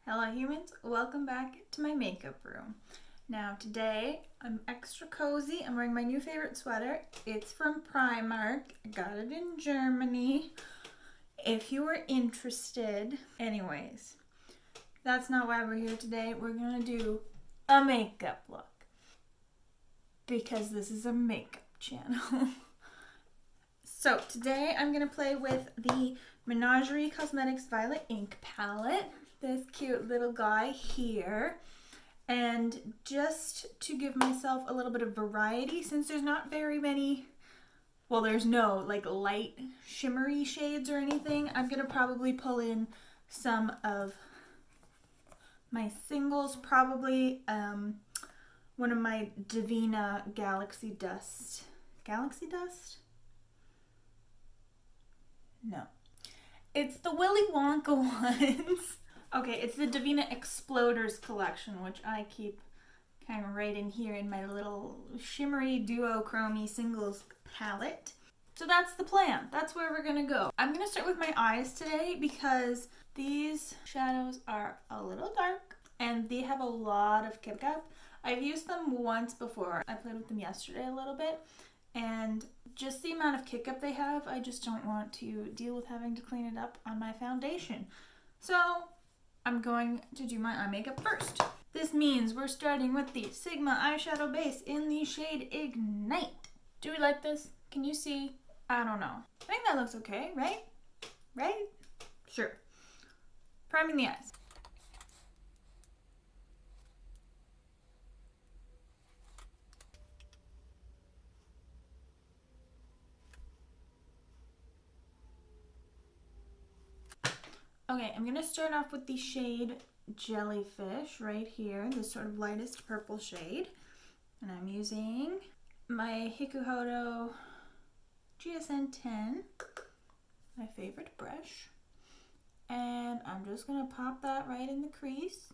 Hello humans, welcome back to my makeup room. Now today I'm extra cozy. I'm wearing my new favorite sweater. It's from Primark. I got it in Germany. If you are interested. Anyways, that's not why we're here today. We're gonna do a makeup look. Because this is a makeup channel. So today I'm gonna play with the Menagerie Cosmetics Violet Ink palette. This cute little guy here, and just to give myself a little bit of variety, since there's not very many, well, there's no like light shimmery shades or anything, I'm gonna probably pull in some of my singles, probably one of my Devinah Galaxy Dust. No, it's the Willy Wonka ones. Okay, it's the Devinah Xploders collection, which I keep kind of right in here in my little shimmery duochrome singles palette. So that's the plan. That's where we're gonna go. I'm gonna start with my eyes today because these shadows are a little dark and they have a lot of Kit Kat. I've used them once before. I played with them yesterday a little bit, and just the amount of Kit Kat they have, I just don't want to deal with having to clean it up on my foundation. So I'm going to do my eye makeup first. This means we're starting with the Sigma eyeshadow base in the shade Ignite. Do we like this? Can you see? I don't know. I think that looks okay, right? Right? Sure. Priming the eyes. Okay, I'm gonna start off with the shade Jellyfish right here, this sort of lightest purple shade. And I'm using my Hikuhodo GSN 10, my favorite brush. And I'm just gonna pop that right in the crease.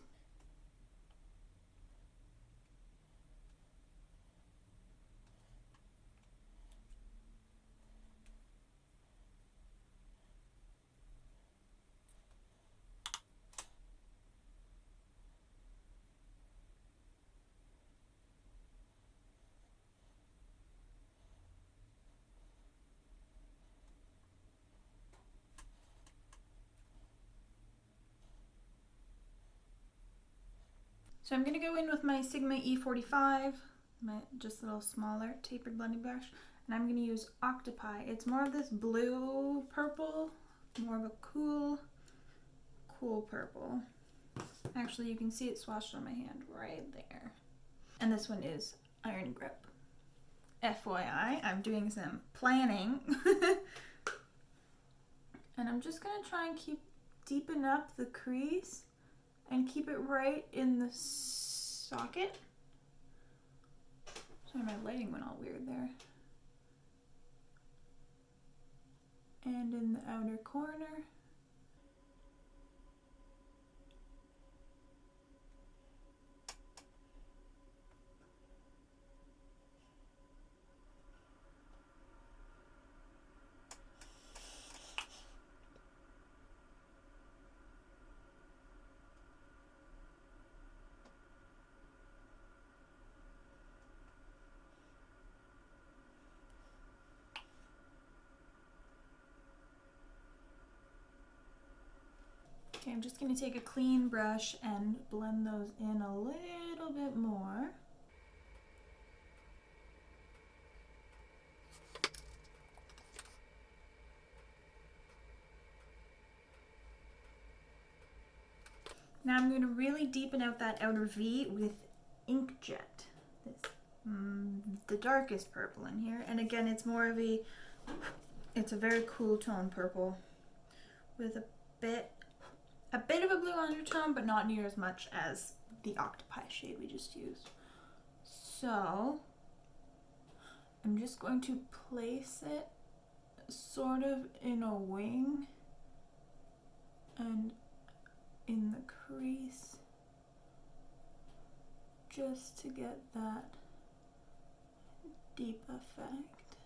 So I'm going to go in with my Sigma E45, my just a little smaller tapered blending brush, and I'm going to use Octopi. It's more of this blue purple, more of a cool purple. Actually, you can see it swatched on my hand right there. And this one is Iron Grip. FYI, I'm doing some planning. And I'm just going to try and deepen up the crease and keep it right in the socket. Sorry, my lighting went all weird there. And in the outer corner. Okay, I'm just going to take a clean brush and blend those in a little bit more. Now I'm going to really deepen out that outer V with Inkjet. This, the darkest purple in here. And again, it's more of it's a very cool tone purple with a bit of a blue undertone, but not near as much as the Octopi shade we just used. So I'm just going to place it sort of in a wing and in the crease, just to get that deep effect.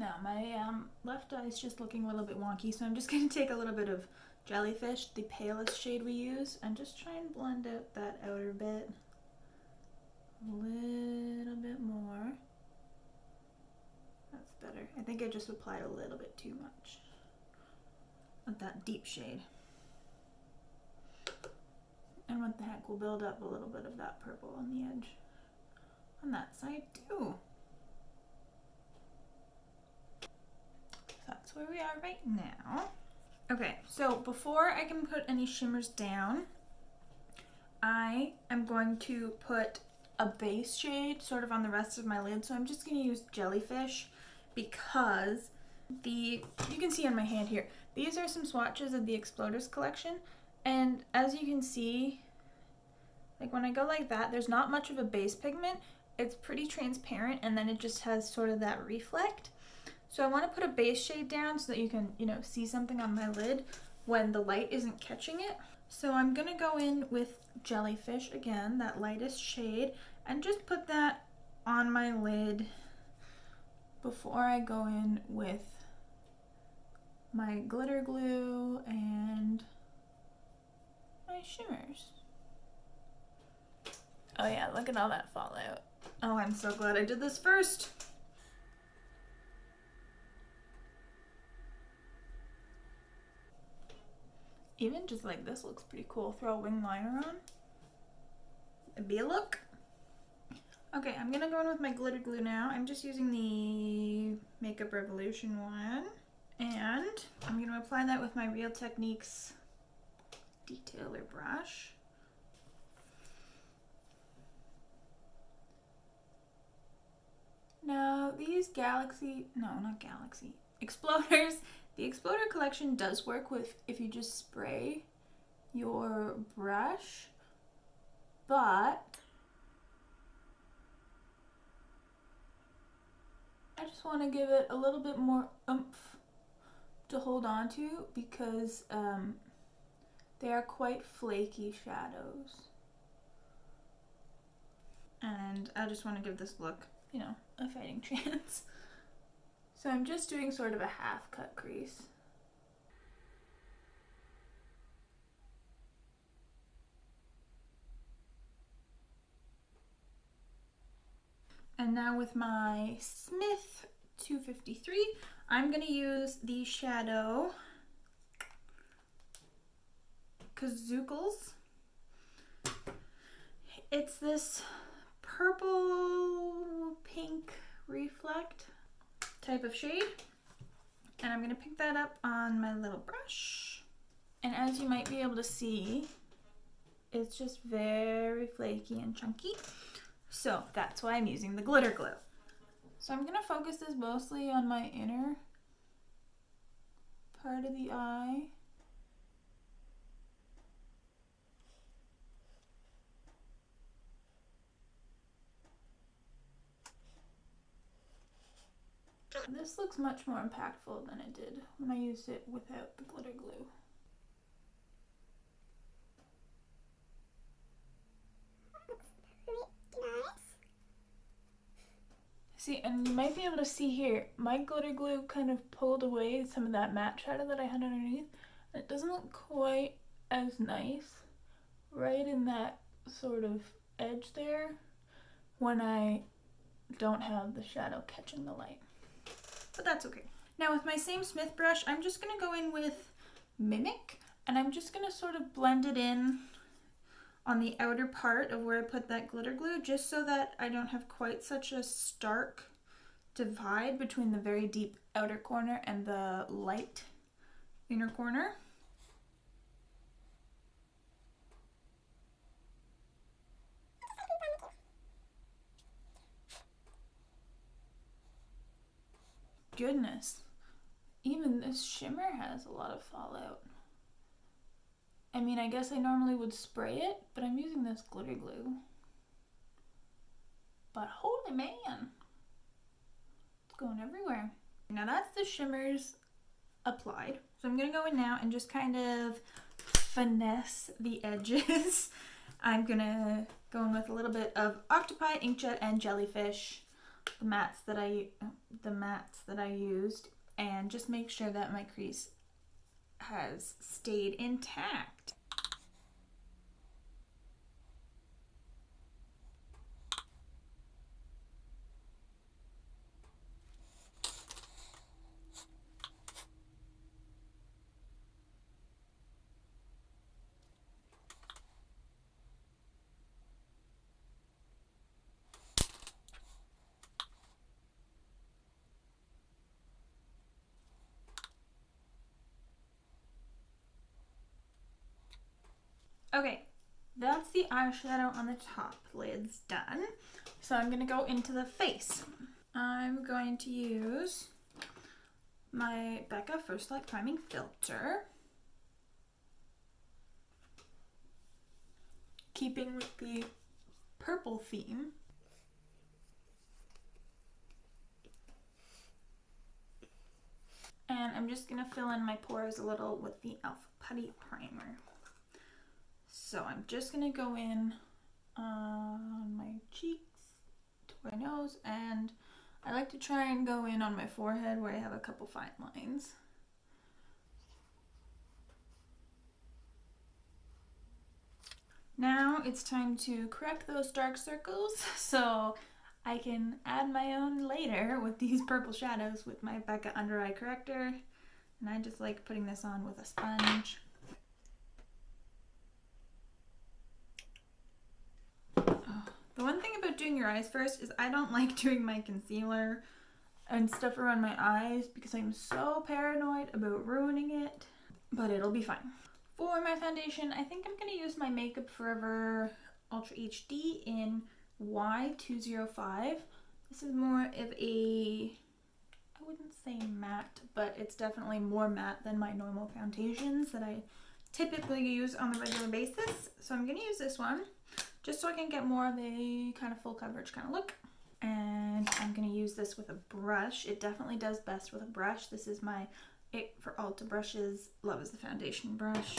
Now my left eye is just looking a little bit wonky, so I'm just going to take a little bit of Jellyfish, the palest shade we use, and just try and blend out that outer bit a little bit more. That's better. I think I just applied a little bit too much of that deep shade. And what the heck, we'll build up a little bit of that purple on the edge on that side too. That's where we are right now. Okay, so before I can put any shimmers down, I am going to put a base shade sort of on the rest of my lid. So I'm just going to use Jellyfish because you can see on my hand here, these are some swatches of the Xploders collection. And as you can see, like when I go like that, there's not much of a base pigment. It's pretty transparent, and then it just has sort of that reflect. So I want to put a base shade down so that you can, see something on my lid when the light isn't catching it. So I'm going to go in with Jellyfish again, that lightest shade, and just put that on my lid before I go in with my glitter glue and my shimmers. Oh yeah, look at all that fallout. Oh, I'm so glad I did this first. Even just like this looks pretty cool. Throw a wing liner on. It'd be a look. Okay, I'm gonna go in with my glitter glue now. I'm just using the Makeup Revolution one. And I'm gonna apply that with my Real Techniques detailer brush. Now these Xploders, the Xploder collection does work with if you just spray your brush, but I just want to give it a little bit more oomph to hold on to because they are quite flaky shadows. And I just want to give this look, a fighting chance. So I'm just doing sort of a half cut crease. And now with my Smith 253, I'm going to use the shadow Kazookles. It's this purple pink reflect type of shade, and I'm going to pick that up on my little brush, and as you might be able to see, it's just very flaky and chunky, so that's why I'm using the glitter glue. So I'm going to focus this mostly on my inner part of the eye. This looks much more impactful than it did when I used it without the glitter glue. See, and you might be able to see here, my glitter glue kind of pulled away some of that matte shadow that I had underneath. It doesn't look quite as nice right in that sort of edge there when I don't have the shadow catching the light. But that's okay. Now with my same Smith brush, I'm just going to go in with Mimic, and I'm just going to sort of blend it in on the outer part of where I put that glitter glue, just so that I don't have quite such a stark divide between the very deep outer corner and the light inner corner. Goodness, even this shimmer has a lot of fallout. I mean, I guess I normally would spray it, but I'm using this glitter glue. But holy man, it's going everywhere. Now that's the shimmers applied. So I'm gonna go in now and just kind of finesse the edges. I'm gonna go in with a little bit of Octopi, Inkjet, and Jellyfish the mats that I used, and just make sure that my crease has stayed intact. Okay, that's the eyeshadow on the top lid's done. So I'm going to go into the face. I'm going to use my Becca First Light Priming Filter, keeping with the purple theme. And I'm just going to fill in my pores a little with the e.l.f. Putty Primer. So I'm just going to go in on my cheeks, to my nose, and I like to try and go in on my forehead where I have a couple fine lines. Now it's time to correct those dark circles so I can add my own later with these purple shadows with my Becca Under Eye Corrector. And I just like putting this on with a sponge. The one thing about doing your eyes first is I don't like doing my concealer and stuff around my eyes because I'm so paranoid about ruining it, but it'll be fine. For my foundation, I think I'm going to use my Makeup Forever Ultra HD in Y205. This is more of a, I wouldn't say matte, but it's definitely more matte than my normal foundations that I typically use on a regular basis. So I'm going to use this one just so I can get more of a kind of full coverage kind of look. And I'm going to use this with a brush. It definitely does best with a brush. This is my It for Ulta brushes. Love is the foundation brush.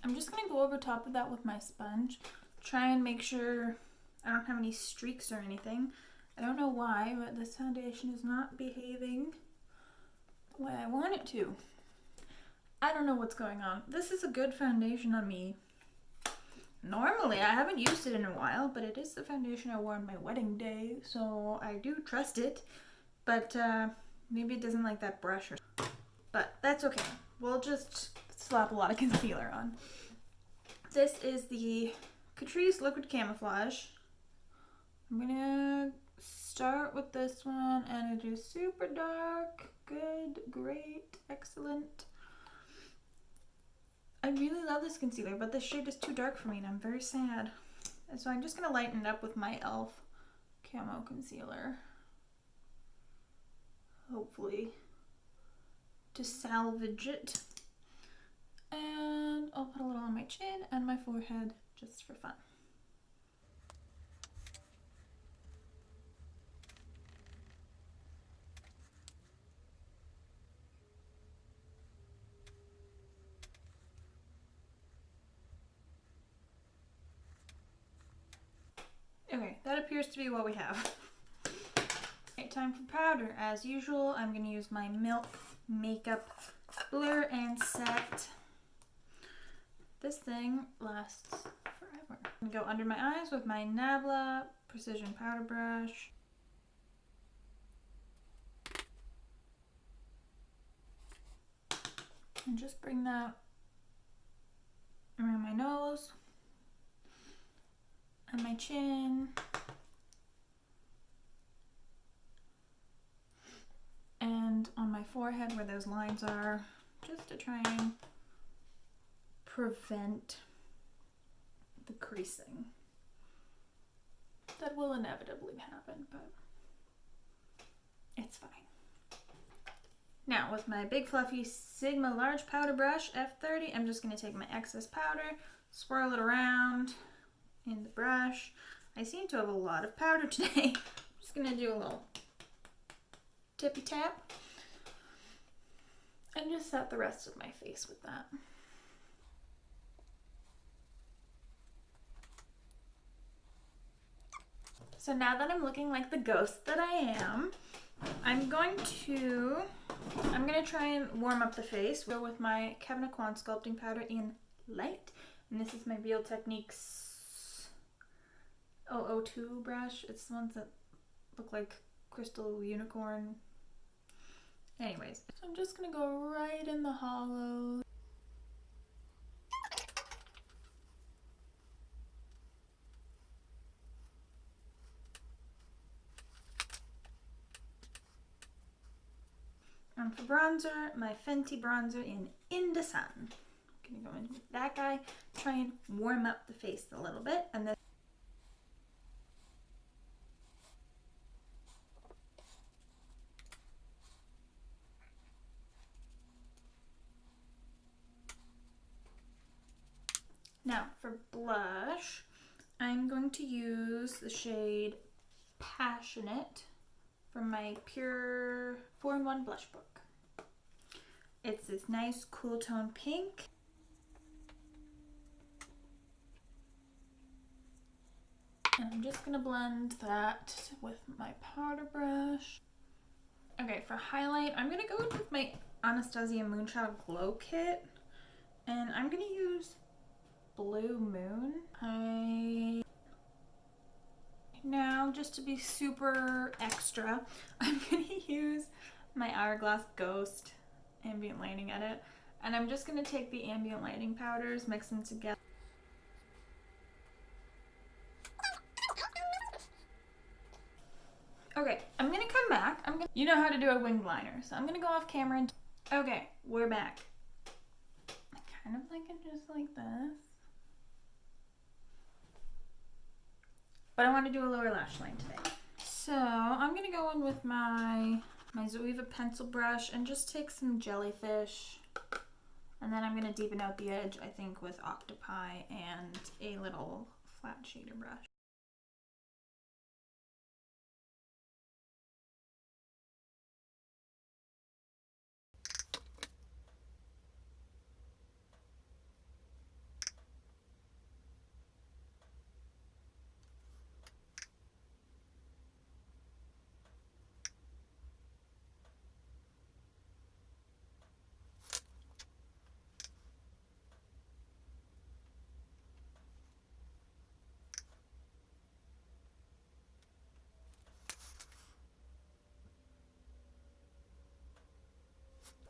I'm just going to go over top of that with my sponge. Try and make sure I don't have any streaks or anything. I don't know why, but this foundation is not behaving the way I want it to. I don't know what's going on. This is a good foundation on me. Normally, I haven't used it in a while, but it is the foundation I wore on my wedding day, so I do trust it. But maybe it doesn't like that brush, but that's okay. We'll just slap a lot of concealer on. This is the Catrice Liquid Camouflage. I'm gonna start with this one, and it is super dark. Good, great, excellent. I really love this concealer, but this shade is too dark for me, and I'm very sad. And so I'm just gonna lighten it up with my e.l.f. Camo Concealer. Hopefully to salvage it. And I'll put a little on my chin and my forehead just for fun. Okay, that appears to be what we have. Okay, time for powder. As usual, I'm going to use my Milk Makeup Blur and Set. This thing lasts forever. I'm going to go under my eyes with my Nabla Precision Powder Brush. And just bring that around my nose and my chin. And on my forehead where those lines are, just to try and prevent the creasing. That will inevitably happen, but it's fine. Now with my big fluffy Sigma large powder brush F30, I'm just going to take my excess powder, swirl it around in the brush. I seem to have a lot of powder today. I'm just going to do a little tippy tap and just set the rest of my face with that. So now that I'm looking like the ghost that I am, I'm going to try and warm up the face with my Kevin Aquan sculpting powder in light. And this is my Real Techniques 002 brush. It's the ones that look like crystal unicorn. Anyways, so I'm just gonna go right in the hollow. And for bronzer, my Fenty bronzer in the Sun. I'm gonna go in with that guy, try and warm up the face a little bit, and then now for blush, I'm going to use the shade Passionate from my Pure 4-in-1 blush book. It's this nice cool tone pink. And I'm just gonna blend that with my powder brush. Okay, for highlight, I'm gonna go in with my Anastasia Moonchild Glow Kit. And I'm gonna use Blue Moon. Now, just to be super extra, I'm gonna use my Hourglass Ghost Ambient Lighting Edit. And I'm just gonna take the ambient lighting powders, mix them together. Okay, I'm gonna come back. You know how to do a winged liner, so I'm gonna go off camera and... Okay, we're back. I kind of like it just like this. But I want to do a lower lash line today. So I'm gonna go in with my Zoeva pencil brush and just take some jellyfish. And then I'm gonna deepen out the edge, I think, with Octopi and a little flat shader brush.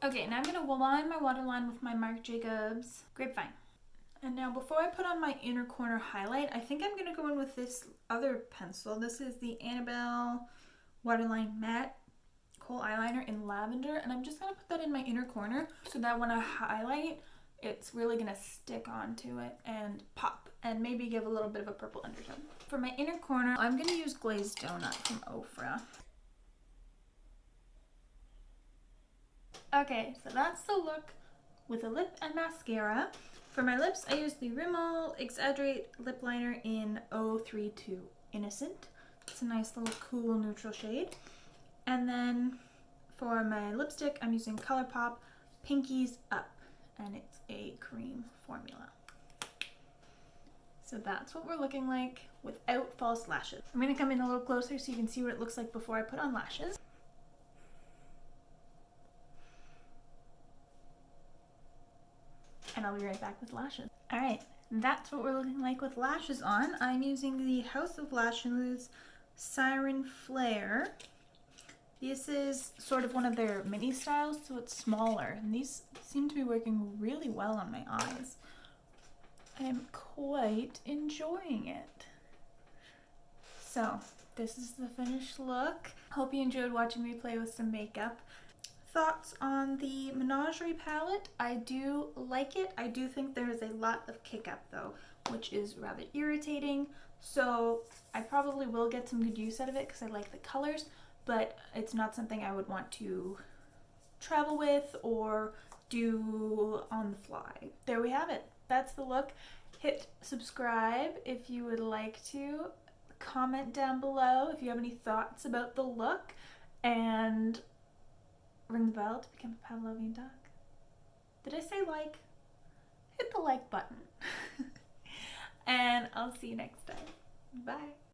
Okay, now I'm going to line my waterline with my Marc Jacobs Grapevine. And now before I put on my inner corner highlight, I think I'm going to go in with this other pencil. This is the Annabelle Waterline Matte Kohl Eyeliner in Lavender. And I'm just going to put that in my inner corner so that when I highlight, it's really going to stick onto it and pop. And maybe give a little bit of a purple undertone. For my inner corner, I'm going to use Glazed Donut from Ofra. Okay, so that's the look with a lip and mascara. For my lips, I use the Rimmel Exaggerate Lip Liner in 032 Innocent. It's a nice little cool neutral shade. And then for my lipstick, I'm using ColourPop Pinkies Up, and it's a cream formula. So that's what we're looking like without false lashes. I'm going to come in a little closer so you can see what it looks like before I put on lashes. And I'll be right back with lashes. Alright, that's what we're looking like with lashes on. I'm using the House of Lashes Siren Flare. This is sort of one of their mini styles, so it's smaller. And these seem to be working really well on my eyes. I'm quite enjoying it. So, this is the finished look. Hope you enjoyed watching me play with some makeup. Thoughts on the Menagerie palette? I do like it. I do think there is a lot of kick up though. which is rather irritating. So I probably will get some good use out of it because I like the colors, but it's not something I would want to travel with or do on the fly. There we have it. That's the look. Hit subscribe if you would like to. Comment down below if you have any thoughts about the look, and ring the bell to become a Pavlovian dog. Did I say like? Hit the like button. And I'll see you next time. Bye.